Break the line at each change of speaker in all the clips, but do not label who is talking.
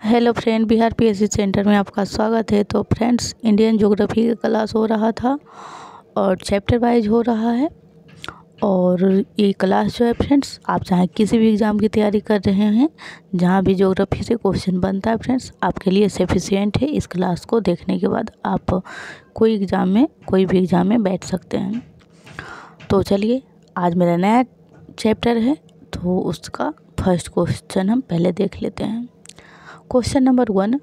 Hello friend, Bihar PSC centre में आपका स्वागत है। तो फ्रेंड्स, इंडियन ज्योग्राफी का क्लास हो रहा था और चैप्टर वाइज हो रहा है। और ये क्लास जो है फ्रेंड्स, आप चाहे किसी भी एग्ज़ाम की तैयारी कर रहे हैं, जहाँ भी ज्योग्राफी से क्वेश्चन बनता है फ्रेंड्स, आपके लिए सफिशिएंट है। इस क्लास को देखने के बाद आप कोई भी एग्ज़ाम में बैठ सकते हैं। तो चलिए, आज मेरा नया चैप्टर है, तो उसका फर्स्ट क्वेश्चन हम पहले देख लेते हैं। क्वेश्चन नंबर 1,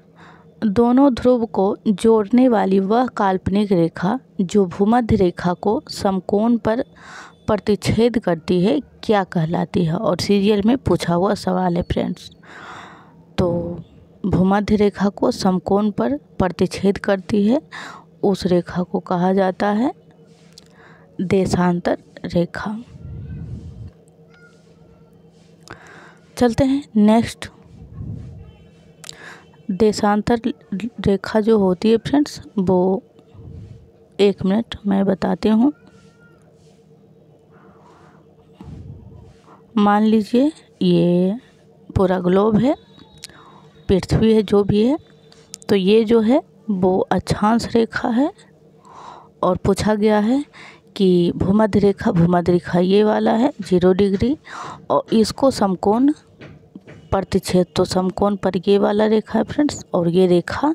दोनों ध्रुव को जोड़ने वाली वह काल्पनिक रेखा जो भूमध्य रेखा को समकोण पर प्रतिच्छेद करती है क्या कहलाती है? और सीरियल में पूछा हुआ सवाल है फ्रेंड्स। तो भूमध्य रेखा को समकोण पर प्रतिच्छेद करती है, उस रेखा को कहा जाता है देशांतर रेखा। चलते हैं नेक्स्ट। देशांतर रेखा जो होती है फ्रेंड्स, वो 1 मिनट मैं बताती हूँ। मान लीजिए ये पूरा ग्लोब है, पृथ्वी है, जो भी है, तो ये जो है वो अक्षांश रेखा है। और पूछा गया है कि भूमध्य रेखा ये वाला है 0 डिग्री, और इसको समकोण प्रतिच्छेद, तो समकोण पर ये वाला रेखा है फ्रेंड्स, और ये रेखा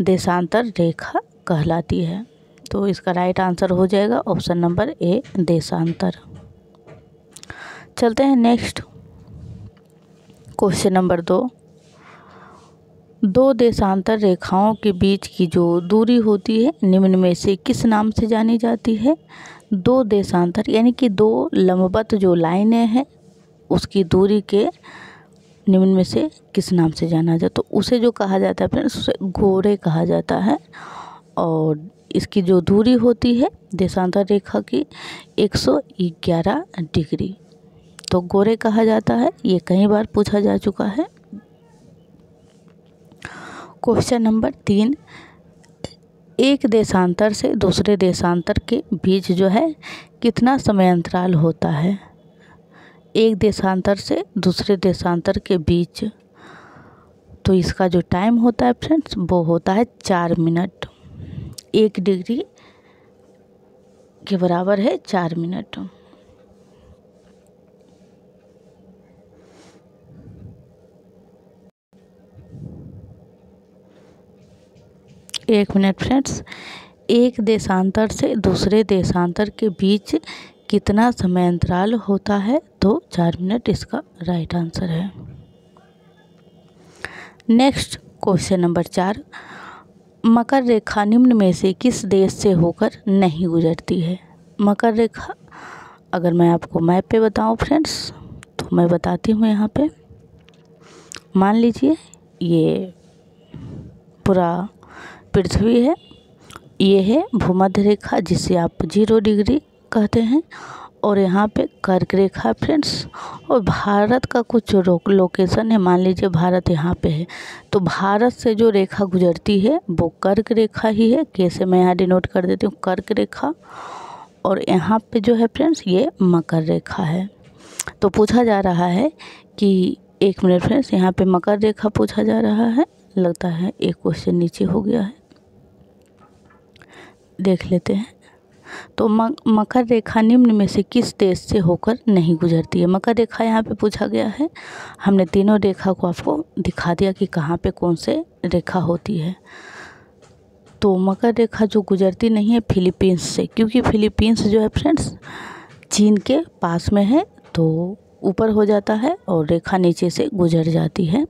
देशांतर रेखा कहलाती है। तो इसका राइट आंसर हो जाएगा ऑप्शन नंबर ए, देशांतर। चलते हैं नेक्स्ट। क्वेश्चन नंबर 2, दो देशांतर रेखाओं के बीच की जो दूरी होती है निम्न में से किस नाम से जानी जाती है? दो देशांतर यानी कि दो लंबवत जो लाइनें हैं, उसकी दूरी के निम्न में से किस नाम से जाना जाए? तो उसे जो कहा जाता है फ्रेंड्स, उसे गोरे कहा जाता है। और इसकी जो दूरी होती है देशांतर रेखा की 111 डिग्री, तो गोरे कहा जाता है। ये कई बार पूछा जा चुका है। क्वेश्चन नंबर 3, एक देशांतर से दूसरे देशांतर के बीच जो है कितना समय अंतराल होता है? एक देशांतर से दूसरे देशांतर के बीच, तो इसका जो टाइम होता है फ्रेंड्स, वो होता है 4 मिनट। 1 डिग्री के बराबर है 4 मिनट। एक मिनट फ्रेंड्स, एक देशांतर से दूसरे देशांतर के बीच कितना समय अंतराल होता है? तो 4 मिनट इसका राइट आंसर है। नेक्स्ट क्वेश्चन नंबर 4, मकर रेखा निम्न में से किस देश से होकर नहीं गुजरती है? मकर रेखा, अगर मैं आपको मैप पे बताऊं फ्रेंड्स, तो मैं बताती हूँ। यहाँ पे मान लीजिए ये पूरा पृथ्वी है, ये है भूमध्य रेखा जिसे आप 0 डिग्री कहते हैं, और यहाँ पे कर्क रेखा फ्रेंड्स। और भारत का कुछ लोकेशन है, मान लीजिए भारत यहाँ पे है, तो भारत से जो रेखा गुजरती है वो कर्क रेखा ही है। कैसे, मैं यहाँ डिनोट कर देती हूँ, कर्क रेखा। और यहाँ पे जो है फ्रेंड्स ये मकर रेखा है। तो पूछा जा रहा है कि 1 मिनट फ्रेंड्स, यहाँ पे मकर रेखा पूछा जा रहा है। लगता है एक क्वेश्चन नीचे हो गया है, देख लेते हैं। तो मकर रेखा निम्न में से किस देश से होकर नहीं गुजरती है? मकर रेखा यहाँ पे पूछा गया है। हमने तीनों रेखा को आपको दिखा दिया कि कहाँ पे कौन से रेखा होती है। तो मकर रेखा जो गुजरती नहीं है फिलीपींस से, क्योंकि फिलीपींस जो है फ्रेंड्स चीन के पास में है, तो ऊपर हो जाता है और रेखा नीचे से गुजर जाती है।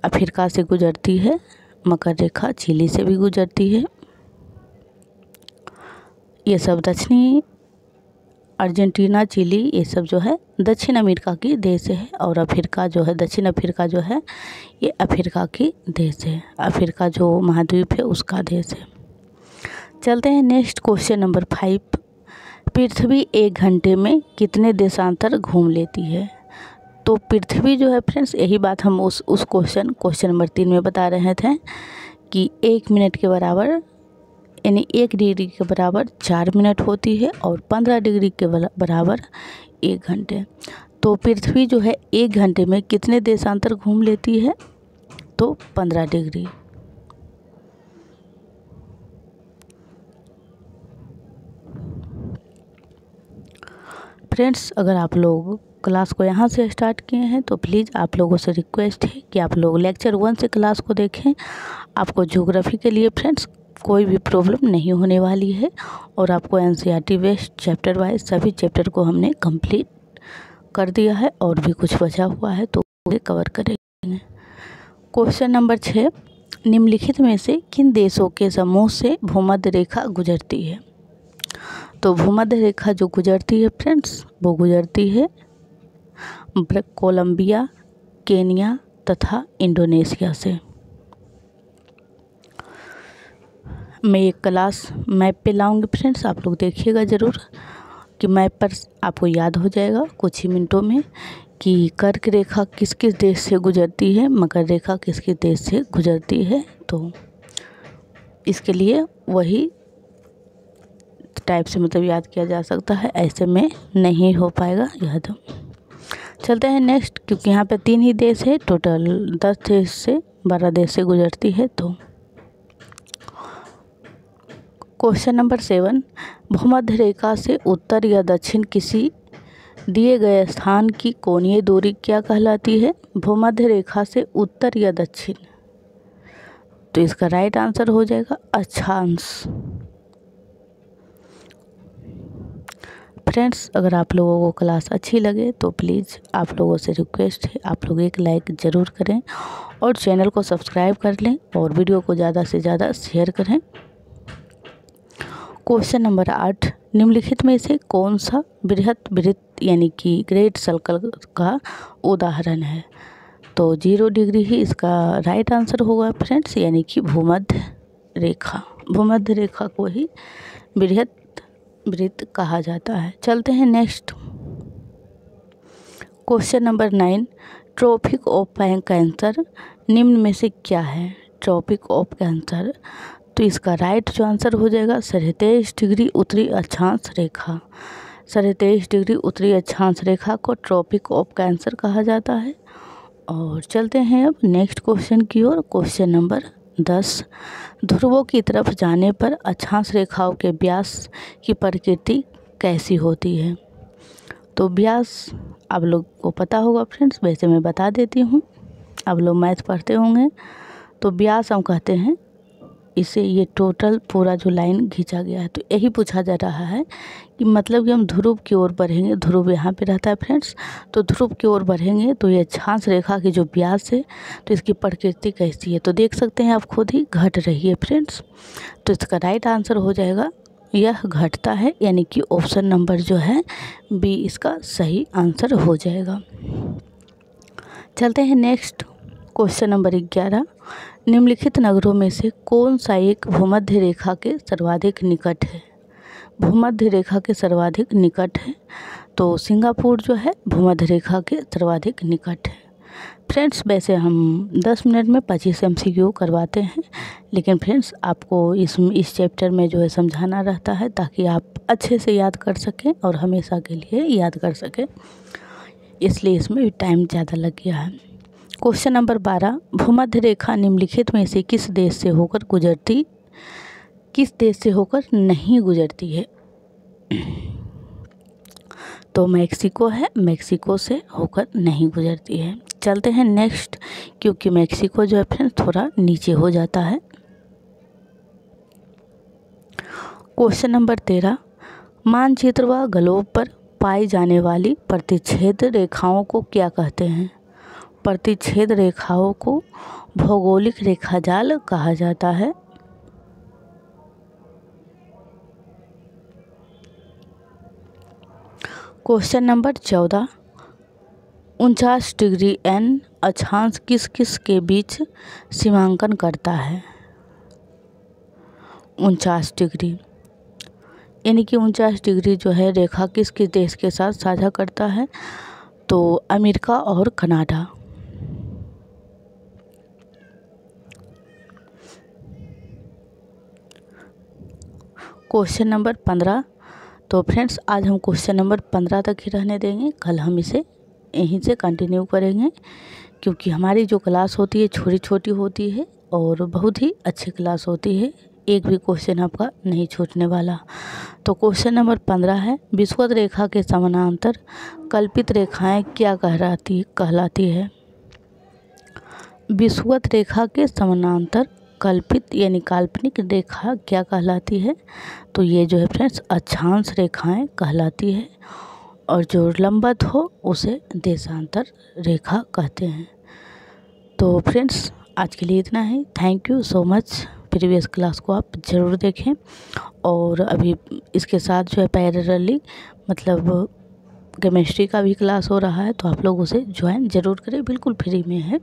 अफ्रीका से गुजरती है मकर रेखा, चिली से भी गुजरती है। ये सब दक्षिणी अर्जेंटीना, चिली, ये सब जो है दक्षिण अमेरिका की देश है। और अफ्रीका जो है, दक्षिण अफ्रीका जो है, ये अफ्रीका की देश है। अफ्रीका जो महाद्वीप है उसका देश है। चलते हैं नेक्स्ट क्वेश्चन नंबर 5, पृथ्वी 1 घंटे में कितने देशांतर घूम लेती है? तो पृथ्वी जो है फ्रेंड्स, यही बात हम उस क्वेश्चन नंबर 3 में बता रहे थे कि 1 मिनट के बराबर यानी 1 डिग्री के बराबर 4 मिनट होती है, और 15 डिग्री के बराबर 1 घंटे। तो पृथ्वी जो है 1 घंटे में कितने देशांतर घूम लेती है? तो 15 डिग्री। फ्रेंड्स, अगर आप लोग क्लास को यहाँ से स्टार्ट किए हैं तो प्लीज़ आप लोगों से रिक्वेस्ट है कि आप लोग लेक्चर 1 से क्लास को देखें। आपको ज्योग्राफी के लिए फ्रेंड्स कोई भी प्रॉब्लम नहीं होने वाली है और आपको एनसीईआरटी बेस्ड चैप्टर वाइज सभी चैप्टर को हमने कंप्लीट कर दिया है और भी कुछ बचा हुआ है तो उसे कवर करेंगे। क्वेश्चन नंबर 6, निम्नलिखित में से किन देशों के समूह से भूमध्य रेखा गुजरती है? तो भूमध्य रेखा जो गुजरती है फ्रेंड्स वो गुजरती है कोलंबिया, केनिया तथा इंडोनेशिया से। मैं एक क्लास मैप पे लाऊंगी फ्रेंड्स, आप लोग देखिएगा ज़रूर कि मैप पर आपको याद हो जाएगा कुछ ही मिनटों में कि कर्क रेखा किस किस देश से गुजरती है, मकर रेखा किस किस देश से गुजरती है। तो इसके लिए वही टाइप से मतलब याद किया जा सकता है, ऐसे में नहीं हो पाएगा याद। चलते हैं नेक्स्ट, क्योंकि यहाँ पे 3 ही देश है, टोटल 10 देश से 12 देश से गुजरती है। तो क्वेश्चन नंबर 7, भूमध्य रेखा से उत्तर या दक्षिण किसी दिए गए स्थान की कोणीय दूरी क्या कहलाती है? भूमध्य रेखा से उत्तर या दक्षिण, तो इसका राइट आंसर हो जाएगा अक्षांश। फ्रेंड्स, अगर आप लोगों को क्लास अच्छी लगे तो प्लीज़ आप लोगों से रिक्वेस्ट है आप लोग एक लाइक ज़रूर करें और चैनल को सब्सक्राइब कर लें और वीडियो को ज़्यादा से ज़्यादा शेयर करें। क्वेश्चन नंबर 8, निम्नलिखित में से कौन सा बृहत वृत्त यानी कि ग्रेट सर्कल का उदाहरण है? तो 0 डिग्री ही इसका राइट आंसर होगा फ्रेंड्स, यानी कि भूमध्य रेखा। भूमध्य रेखा को ही बृहत वृत्त कहा जाता है। चलते हैं next, question number 9, tropic of cancer निम्न में से क्या है? ट्रॉपिक ऑफ कैंसर, तो इसका राइट जो आंसर हो जाएगा 23 डिग्री उत्तरी अक्षांश रेखा। 23 डिग्री उत्तरी अक्षांश रेखा को ट्रॉपिक ऑफ कैंसर कहा जाता है। और चलते हैं अब नेक्स्ट क्वेश्चन की ओर। क्वेश्चन नंबर 10, ध्रुवों की तरफ जाने पर अक्षांश रेखाओं के व्यास की प्रकृति कैसी होती है? तो व्यास आप लोग को पता होगा फ्रेंड्स, वैसे मैं बता देती हूँ, आप लोग मैथ पढ़ते होंगे। तो व्यास हम कहते हैं इसे, ये टोटल पूरा जो लाइन खींचा गया है, तो यही पूछा जा रहा है कि मतलब कि हम ध्रुव की ओर बढ़ेंगे, ध्रुव यहाँ पे रहता है फ्रेंड्स, तो ध्रुव की ओर बढ़ेंगे तो ये अक्षांश रेखा की जो व्यास है तो इसकी प्रकृति कैसी है? तो देख सकते हैं आप खुद ही, घट रही है फ्रेंड्स। तो इसका राइट आंसर हो जाएगा यह घटता है, यानी कि ऑप्शन नंबर जो है बी इसका सही आंसर हो जाएगा। चलते हैं नेक्स्ट, क्वेश्चन नंबर 11, निम्नलिखित नगरों में से कौन सा एक भूमध्य रेखा के सर्वाधिक निकट है? भूमध्य रेखा के सर्वाधिक निकट है, तो सिंगापुर जो है भूमध्य रेखा के सर्वाधिक निकट है। फ्रेंड्स, वैसे हम 10 मिनट में 25 MCQ करवाते हैं, लेकिन फ्रेंड्स आपको इस चैप्टर में जो है समझाना रहता है ताकि आप अच्छे से याद कर सकें और हमेशा के लिए याद कर सकें, इसलिए इसमें टाइम ज़्यादा लग गया है। क्वेश्चन नंबर 12, भूमध्य रेखा निम्नलिखित में से किस देश से होकर गुजरती, किस देश से होकर नहीं गुजरती है? तो मैक्सिको है, मैक्सिको से होकर नहीं गुजरती है। चलते हैं नेक्स्ट, क्योंकि मैक्सिको जो है फ्रेंड्स थोड़ा नीचे हो जाता है। क्वेश्चन नंबर 13, मानचित्र व ग्लोब पर पाई जाने वाली प्रतिच्छेद रेखाओं को क्या कहते हैं? प्रतिच्छेद रेखाओं को भौगोलिक रेखाजाल कहा जाता है। क्वेश्चन नंबर 14, 49 डिग्री N अक्षांश किस किस के बीच सीमांकन करता है? 49 डिग्री, यानी कि 49 डिग्री जो है रेखा किस किस देश के साथ साझा करता है? तो अमेरिका और कनाडा। क्वेश्चन नंबर 15, तो फ्रेंड्स आज हम क्वेश्चन नंबर 15 तक ही रहने देंगे, कल हम इसे यहीं से कंटिन्यू करेंगे, क्योंकि हमारी जो क्लास होती है छोटी छोटी होती है और बहुत ही अच्छी क्लास होती है। एक भी क्वेश्चन आपका नहीं छूटने वाला। तो क्वेश्चन नंबर 15 है, विषुवत रेखा के समानांतर कल्पित रेखाएं क्या कहलाती है। विषुवत रेखा के समानांतर कल्पित यानी काल्पनिक रेखा क्या कहलाती है। तो ये जो है फ्रेंड्स अक्षांश रेखाएं कहलाती है, और जो लंबवत हो उसे देशांतर रेखा कहते हैं। तो फ्रेंड्स आज के लिए इतना ही। Thank you so much. Previous class को आप ज़रूर देखें, और अभी इसके साथ जो है पैरेलली मतलब केमिस्ट्री का भी क्लास हो रहा है, तो आप लोग उसे ज्वाइन ज़रूर करें, बिल्कुल फ्री में है।